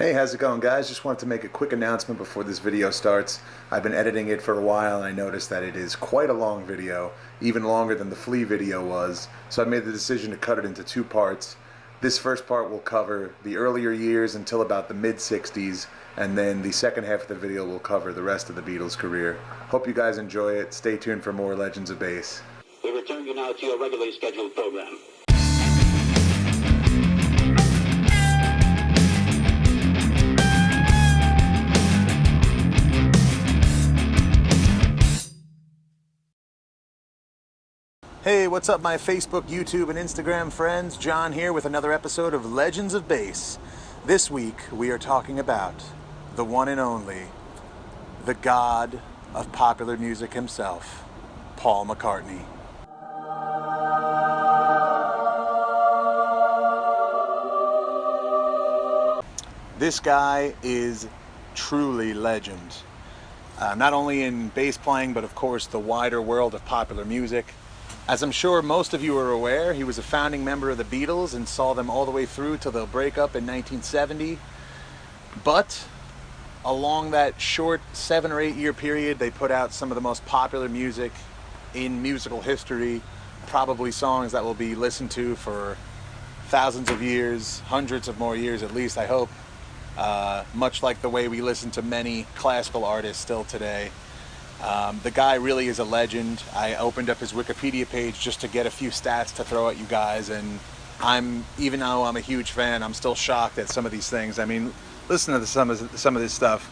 Hey, how's it going, guys? Just wanted to make a quick announcement before this video starts. I've been editing it for a while and I noticed that it is quite a long video, even longer than the Flea video was, so I made the decision to cut it into two parts. This first part will cover the earlier years until about the mid-60s, and then the second half of the video will cover the rest of the Beatles' career. Hope you guys enjoy it. Stay tuned for more Legends of Bass. We return you now to your regularly scheduled program. Hey, what's up my Facebook, YouTube, and Instagram friends? John here with another episode of Legends of Bass. This week we are talking about the one and only, the god of popular music himself, Paul McCartney. This guy is truly legend. Not only in bass playing, but of course the wider world of popular music. As I'm sure most of you are aware, he was a founding member of the Beatles and saw them all the way through till their breakup in 1970. But along that short 7 or 8 year period, they put out some of the most popular music in musical history, probably songs that will be listened to for thousands of years, hundreds of more years at least, I hope. Much like the way we listen to many classical artists still today. The guy really is a legend. I opened up his Wikipedia page just to get a few stats to throw at you guys, and even though I'm a huge fan, I'm still shocked at some of these things. I mean, listen to some of this stuff.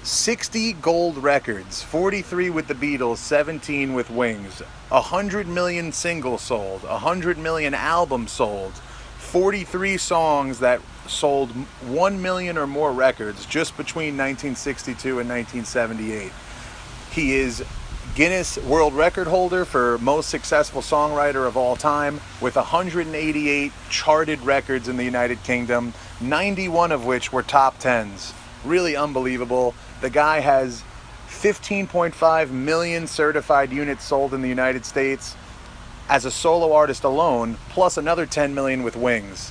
60 gold records, 43 with the Beatles, 17 with Wings, 100 million singles sold, 100 million albums sold, 43 songs that sold 1 million or more records just between 1962 and 1978. He is Guinness World Record holder for most successful songwriter of all time, with 188 charted records in the United Kingdom, 91 of which were top 10s. Really unbelievable. The guy has 15.5 million certified units sold in the United States as a solo artist alone, plus another 10 million with Wings.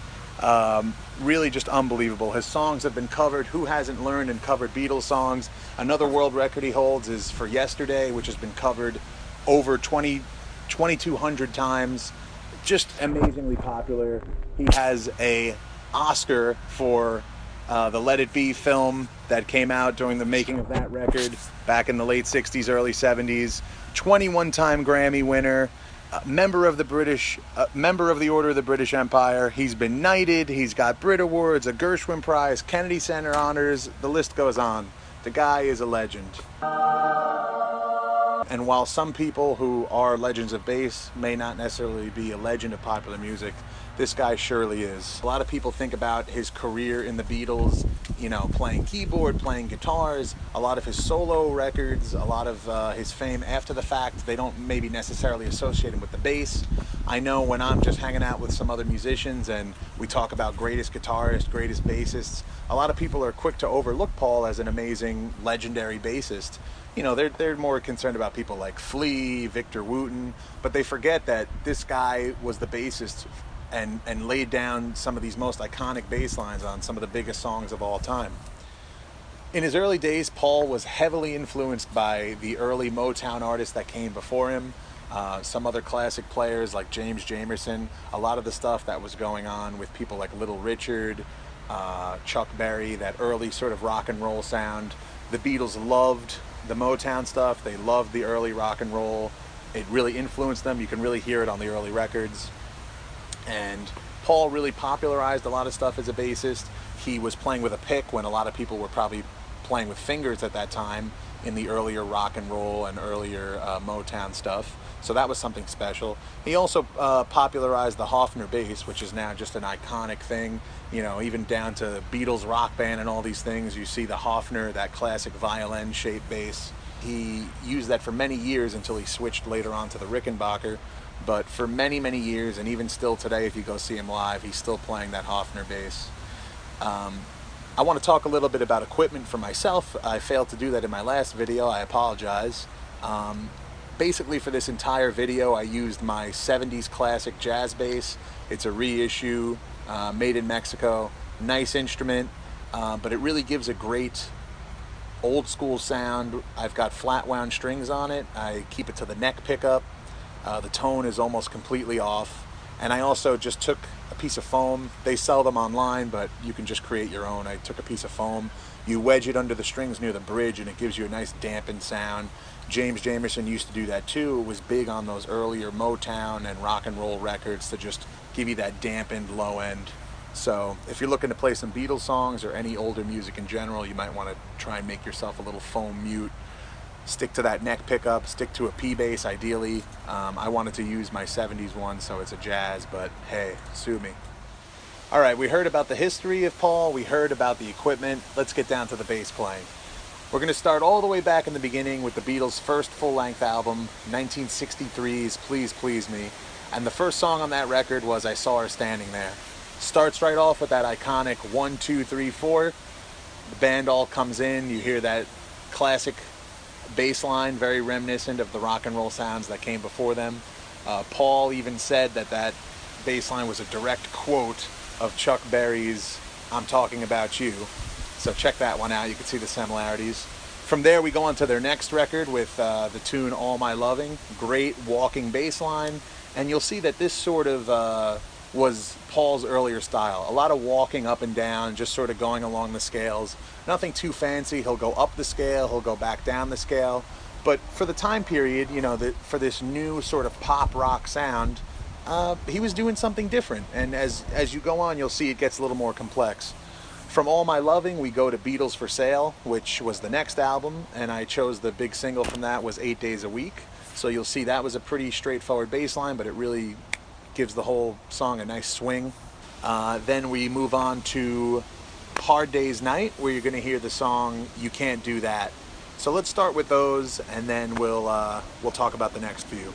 Really just unbelievable. His songs have been covered. Who hasn't learned and covered Beatles songs? Another world record he holds is for Yesterday, which has been covered over 2,200 times. Just amazingly popular. He has an Oscar for the Let It Be film that came out during the making of that record back in the late 60s, early 70s. 21-time Grammy winner. Member of the Order of the British Empire. He's been knighted. He's got Brit Awards, a Gershwin Prize, Kennedy Center honors. The list goes on. The guy is a legend. And while some people who are legends of bass may not necessarily be a legend of popular music, this guy surely is. A lot of people think about his career in the Beatles, you know, playing keyboard, playing guitars, a lot of his solo records, a lot of his fame after the fact. They don't maybe necessarily associate him with the bass. I know when I'm just hanging out with some other musicians and we talk about greatest guitarists, greatest bassists, a lot of people are quick to overlook Paul as an amazing, legendary bassist. You know, they're more concerned about people like Flea, Victor Wooten, but they forget that this guy was the bassist and laid down some of these most iconic bass lines on some of the biggest songs of all time. In his early days, Paul was heavily influenced by the early Motown artists that came before him, some other classic players like James Jamerson, a lot of the stuff that was going on with people like Little Richard, Chuck Berry, that early sort of rock and roll sound. The Beatles loved the Motown stuff. They loved the early rock and roll. It really influenced them. You can really hear it on the early records. And Paul really popularized a lot of stuff as a bassist. He was playing with a pick when a lot of people were probably playing with fingers at that time in the earlier rock and roll and earlier Motown stuff. So that was something special. He also popularized the Hofner bass, which is now just an iconic thing. You know, even down to Beatles Rock Band and all these things, you see the Hofner, that classic violin-shaped bass. He used that for many years until he switched later on to the Rickenbacker. But for many, many years, and even still today, if you go see him live, he's still playing that Hofner bass. I want to talk a little bit about equipment for myself. I failed to do that in my last video. I apologize. Basically, for this entire video, I used my 70s classic jazz bass. It's a reissue, made in Mexico. Nice instrument. but it really gives a great old school sound. I've got flat wound strings on it. I keep it to the neck pickup. The tone is almost completely off. And I also just took a piece of foam. They sell them online, but you can just create your own. I took a piece of foam. You wedge it under the strings near the bridge, and it gives you a nice dampened sound. James Jamerson used to do that too. It was big on those earlier Motown and rock and roll records to just give you that dampened low end. So if you're looking to play some Beatles songs or any older music in general, you might want to try and make yourself a little foam mute. Stick to that neck pickup, stick to a P bass ideally. I wanted to use my 70s one, so it's a jazz, but hey, sue me. All right, we heard about the history of Paul, we heard about the equipment. Let's get down to the bass playing. We're going to start all the way back in the beginning with the Beatles' first full-length album, 1963's Please Please Me. And the first song on that record was I Saw Her Standing There. Starts right off with that iconic 1, 2, 3, 4. The band all comes in, you hear that classic bass line, very reminiscent of the rock and roll sounds that came before them. Paul even said that that bass line was a direct quote of Chuck Berry's I'm Talking About You. So check that one out, you can see the similarities. From there we go on to their next record with the tune All My Loving. Great walking bass line, and you'll see that this sort of was Paul's earlier style. A lot of walking up and down, just sort of going along the scales. Nothing too fancy. He'll go up the scale, he'll go back down the scale. But for the time period, you know, for this new sort of pop rock sound, he was doing something different. And as you go on, you'll see it gets a little more complex. From All My Loving, we go to Beatles for Sale, which was the next album, and I chose the big single from that was 8 Days a Week. So you'll see that was a pretty straightforward bass line, but it really gives the whole song a nice swing. Then we move on to Hard Day's Night, where you're going to hear the song You Can't Do That. So let's start with those, and then we'll talk about the next few.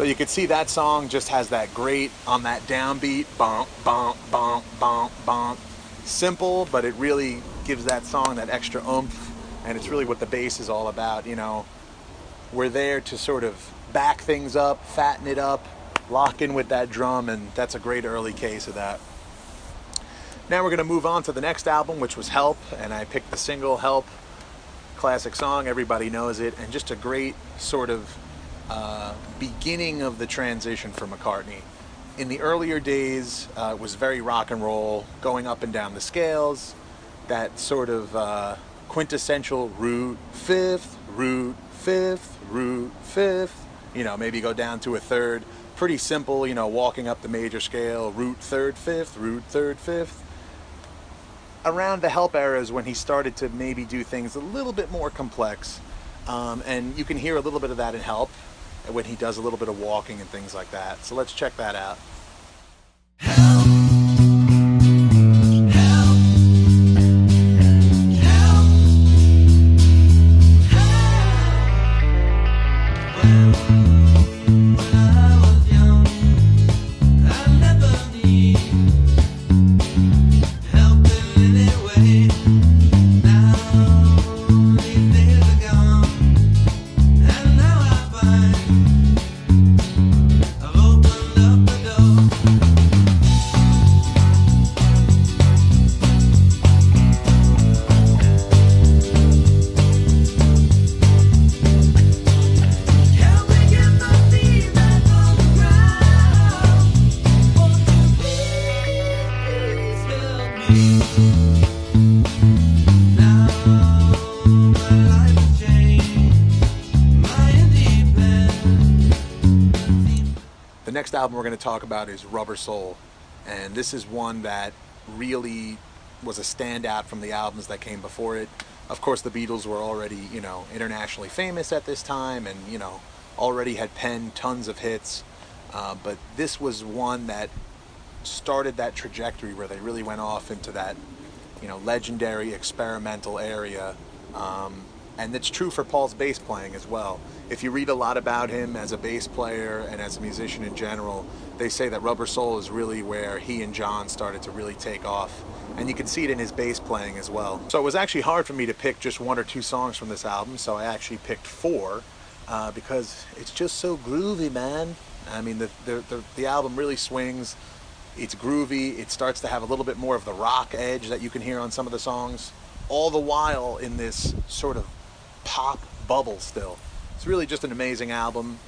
So you can see that song just has that great, on that downbeat, bump, bump, bump, bump, bump. Simple, but it really gives that song that extra oomph, and it's really what the bass is all about, you know. We're there to sort of back things up, fatten it up, lock in with that drum, and that's a great early case of that. Now we're going to move on to the next album, which was Help, and I picked the single Help classic song, everybody knows it, and just a great sort of beginning of the transition for McCartney. In the earlier days, it was very rock and roll, going up and down the scales, that sort of quintessential root fifth, root fifth, root fifth, you know, maybe go down to a third. Pretty simple, you know, walking up the major scale, root third fifth, root third fifth. Around the Help era is when he started to maybe do things a little bit more complex, and you can hear a little bit of that in Help when he does a little bit of walking and things like that. So let's check that out. The next album we're going to talk about is Rubber Soul, and this is one that really was a standout from the albums that came before it. Of course, the Beatles were already, you know, internationally famous at this time, and, you know, already had penned tons of hits, but this was one that started that trajectory where they really went off into that, you know, legendary experimental area. And it's true for Paul's bass playing as well. If you read a lot about him as a bass player and as a musician in general, they say that Rubber Soul is really where he and John started to really take off. And you can see it in his bass playing as well. So it was actually hard for me to pick just one or two songs from this album, so I actually picked four, because it's just so groovy, man. I mean, the album really swings. It's groovy. It starts to have a little bit more of the rock edge that you can hear on some of the songs, all the while in this sort of pop bubble still. It's really just an amazing album.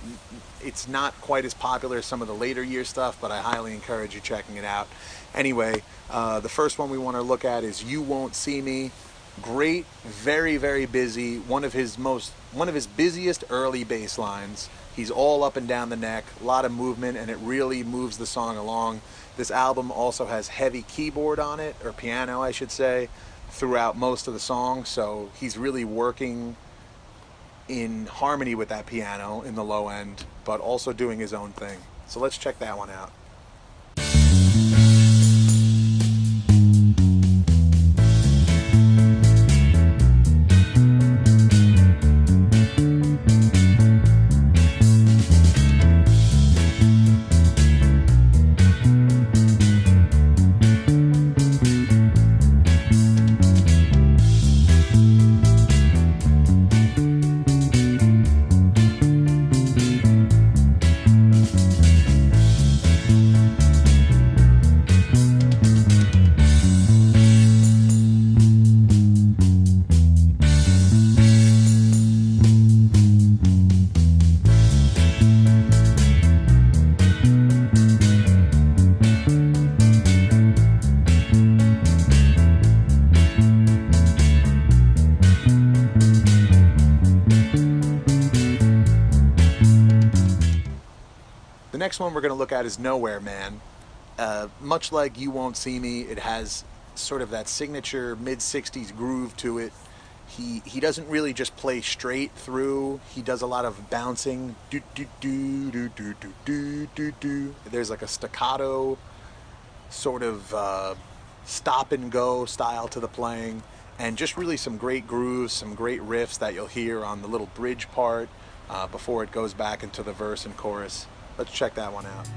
It's not quite as popular as some of the later year stuff, but I highly encourage you checking it out. Anyway, the first one we want to look at is You Won't See Me. Great, very, very busy. One of his busiest early bass lines. He's all up and down the neck, a lot of movement, and it really moves the song along. This album also has heavy keyboard on it, or piano I should say, throughout most of the song, so he's really working in harmony with that piano in the low end, but also doing his own thing. So let's check that one out. The next one we're going to look at is Nowhere Man. Much like You Won't See Me, it has sort of that signature mid-60s groove to it. He doesn't really just play straight through. He does a lot of bouncing. Do, do, do, do, do, do, do, do, do. There's like a staccato sort of stop and go style to the playing, and just really some great grooves, some great riffs that you'll hear on the little bridge part before it goes back into the verse and chorus. Let's check that one out.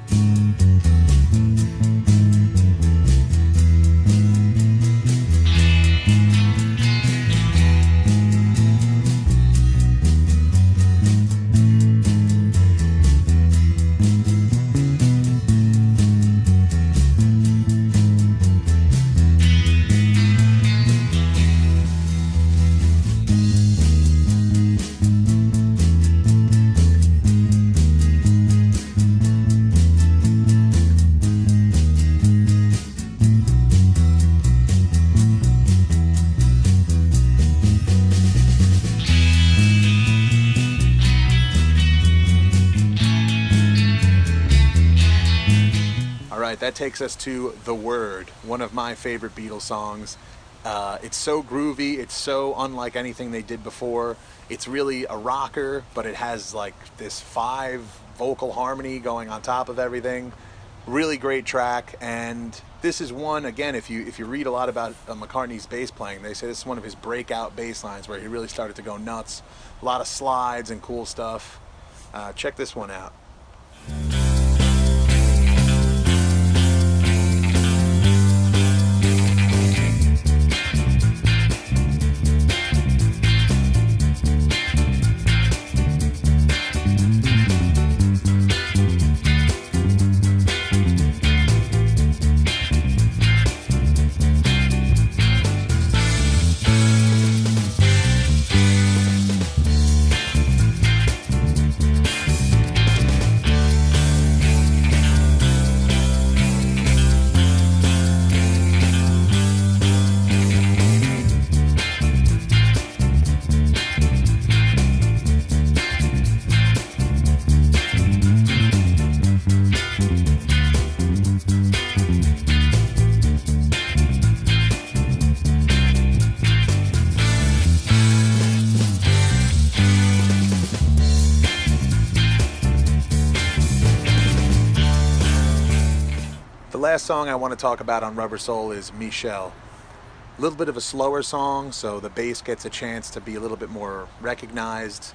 that takes us to The Word, one of my favorite Beatles songs. It's so groovy, it's so unlike anything they did before. It's really a rocker, but it has like this 5 vocal harmony going on top of everything. Really great track, and this is one, again, if you read a lot about McCartney's bass playing, they say this is one of his breakout bass lines where he really started to go nuts. A lot of slides and cool stuff. Check this one out. The last song I want to talk about on Rubber Soul is Michelle. A little bit of a slower song, so the bass gets a chance to be a little bit more recognized.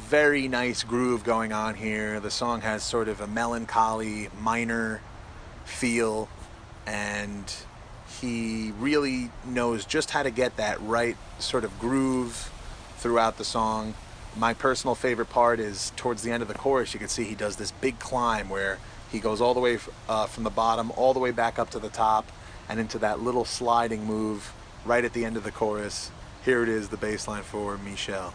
Very nice groove going on here. The song has sort of a melancholy, minor feel, and he really knows just how to get that right sort of groove throughout the song. My personal favorite part is towards the end of the chorus. You can see he does this big climb where he goes all the way from the bottom all the way back up to the top and into that little sliding move right at the end of the chorus. Here it is, the bass line for Michelle.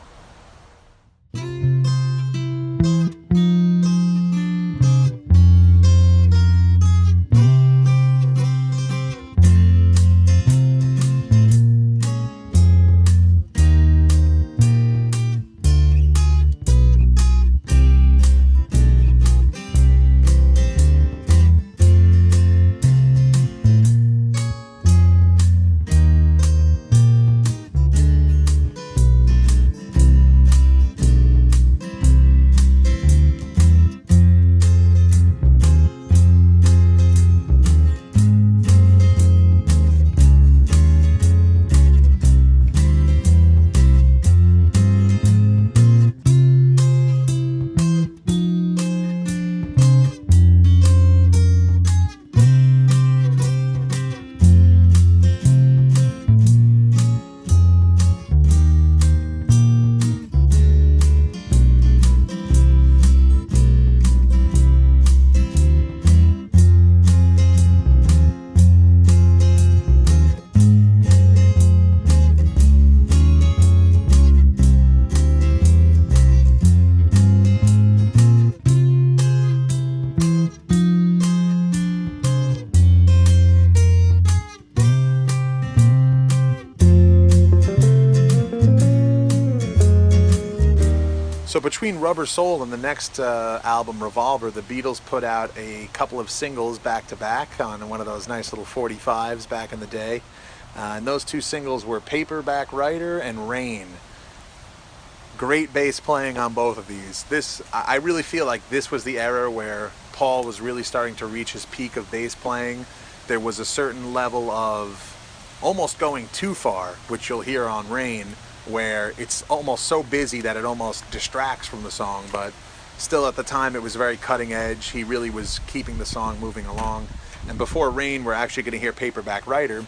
So between Rubber Soul and the next album, Revolver, the Beatles put out a couple of singles back-to-back on one of those nice little 45s back in the day. And those 2 singles were Paperback Writer and Rain. Great bass playing on both of these. I really feel like this was the era where Paul was really starting to reach his peak of bass playing. There was a certain level of almost going too far, which you'll hear on Rain, where it's almost so busy that it almost distracts from the song, but still at the time it was very cutting edge. He really was keeping the song moving along. And before Rain, we're actually going to hear Paperback Writer.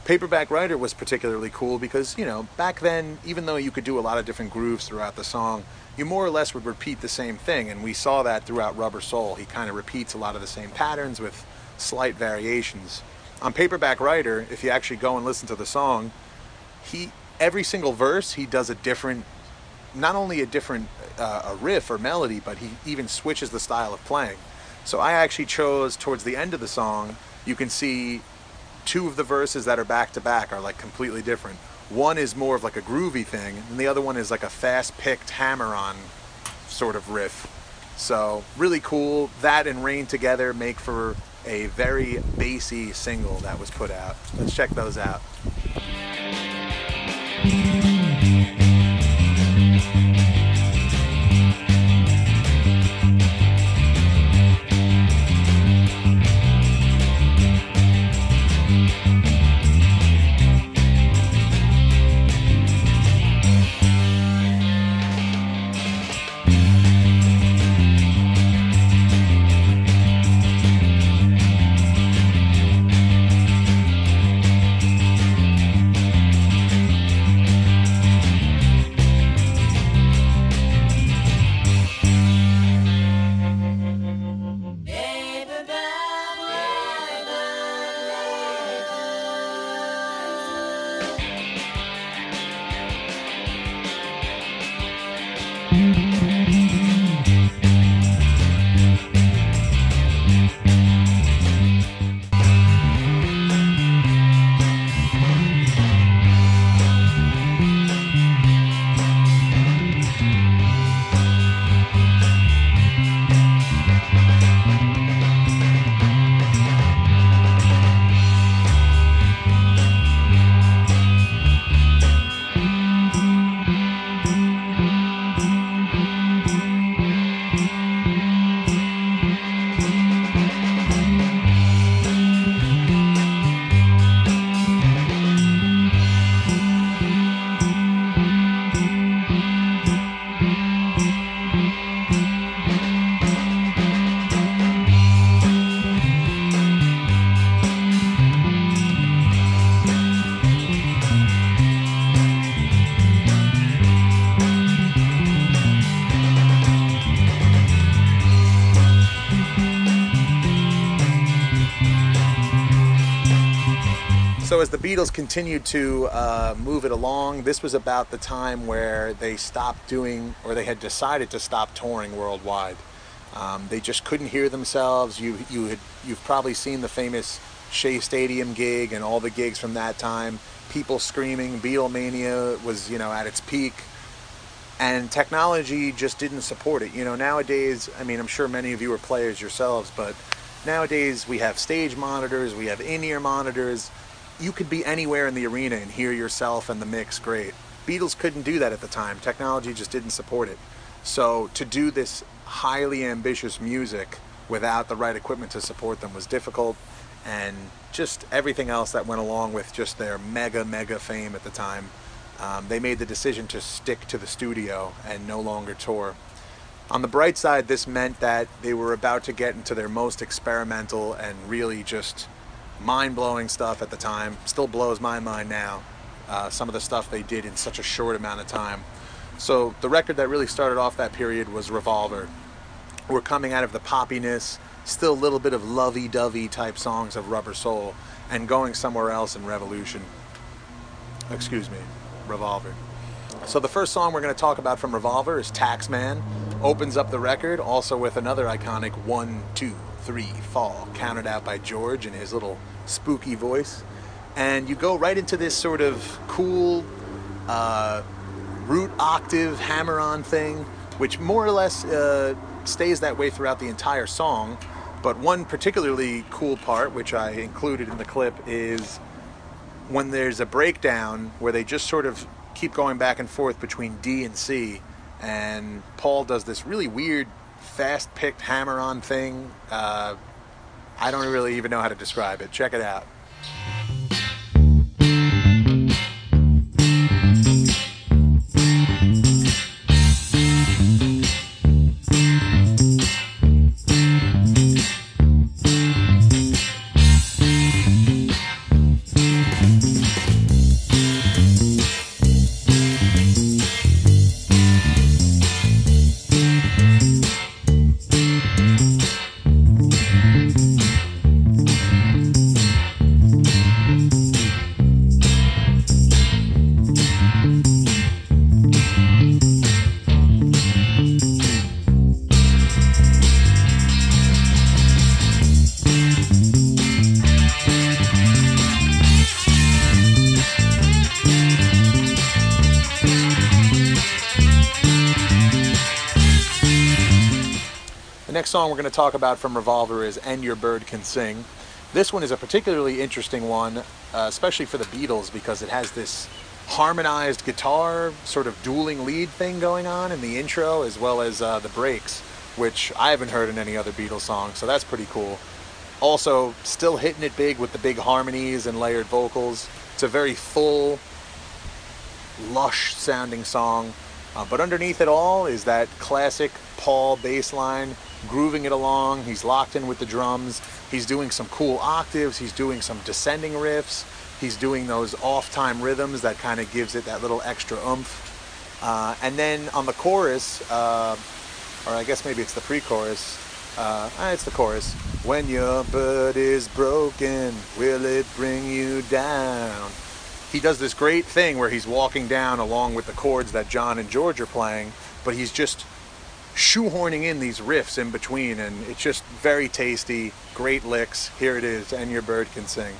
Paperback Writer was particularly cool because, you know, back then, even though you could do a lot of different grooves throughout the song, you more or less would repeat the same thing, and we saw that throughout Rubber Soul. He kind of repeats a lot of the same patterns with slight variations. On Paperback Writer, if you actually go and listen to the song, every single verse he does a different, not only a different a riff or melody, but he even switches the style of playing. So I actually chose, towards the end of the song, you can see 2 of the verses that are back to back are like completely different. One is more of like a groovy thing, and the other one is like a fast-picked hammer-on sort of riff. So really cool. That and Rain together make for a very bassy single that was put out. Let's check those out. So as the Beatles continued to move it along, this was about the time where they stopped doing, or they had decided to stop touring worldwide. They just couldn't hear themselves. You've probably seen the famous Shea Stadium gig and all the gigs from that time. People screaming. Beatlemania was, at its peak, and technology just didn't support it. Nowadays, I mean, I'm sure many of you are players yourselves, but nowadays we have stage monitors, we have in-ear monitors. You could be anywhere in the arena and hear yourself and the mix great. Beatles couldn't do that at the time. Technology just didn't support it. So to do this highly ambitious music without the right equipment to support them was difficult, and just everything else that went along with just their mega fame at the time. They made the decision to stick to the studio and no longer tour. On the bright side, this meant that they were about to get into their most experimental and really just mind-blowing stuff at the time. Still blows my mind now, some of the stuff they did in such a short amount of time. So the record that really started off that period was Revolver. We're coming out of the poppiness, still a little bit of lovey-dovey type songs of Rubber Soul, and going somewhere else in Revolution. Revolver. So the first song we're going to talk about from Revolver is TAXMAN. Opens up the record, also with another iconic 1, 2, 3, fall, counted out by George in his little spooky voice. And you go right into this sort of cool root octave hammer-on thing, which more or less stays that way throughout the entire song. But one particularly cool part, which I included in the clip, is when there's a breakdown where they just sort of keep going back and forth between D and C, and Paul does this really weird fast-picked hammer-on thing. I don't really even know how to describe it. Check it out. next song we're going to talk about from Revolver is And Your Bird Can Sing. This one is a particularly interesting one, especially for the Beatles, because it has this harmonized guitar, sort of dueling lead thing going on in the intro, as well as the breaks, which I haven't heard in any other Beatles song, so that's pretty cool. Also, still hitting it big with the big harmonies and layered vocals. It's a very full, lush sounding song, but underneath it all is that classic Paul bass line, grooving it along. He's locked in with the drums. He's doing some cool octaves. He's doing some descending riffs. He's doing those off-time rhythms that kind of gives it that little extra oomph. And then on the chorus, or I guess maybe it's the pre-chorus, it's the chorus. When your bird is broken, will it bring you down? He does this great thing where he's walking down along with the chords that John and George are playing, but he's just shoehorning in these riffs in between, and it's just very tasty, great licks. Here it is, And Your Bird Can Sing.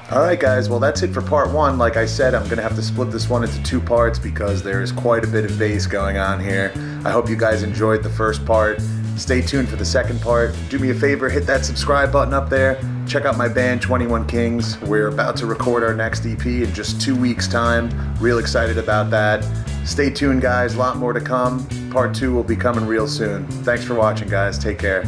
Alright guys, well that's it for part one. Like I said, I'm going to have to split this one into two parts because there is quite a bit of bass going on here. I hope you guys enjoyed the first part. Stay tuned for the second part. Do me a favor, hit that subscribe button up there. Check out my band 21 Kings. We're about to record our next EP in just 2 weeks' time. Real excited about that. Stay tuned guys, a lot more to come. Part 2 will be coming real soon. Thanks for watching guys, take care.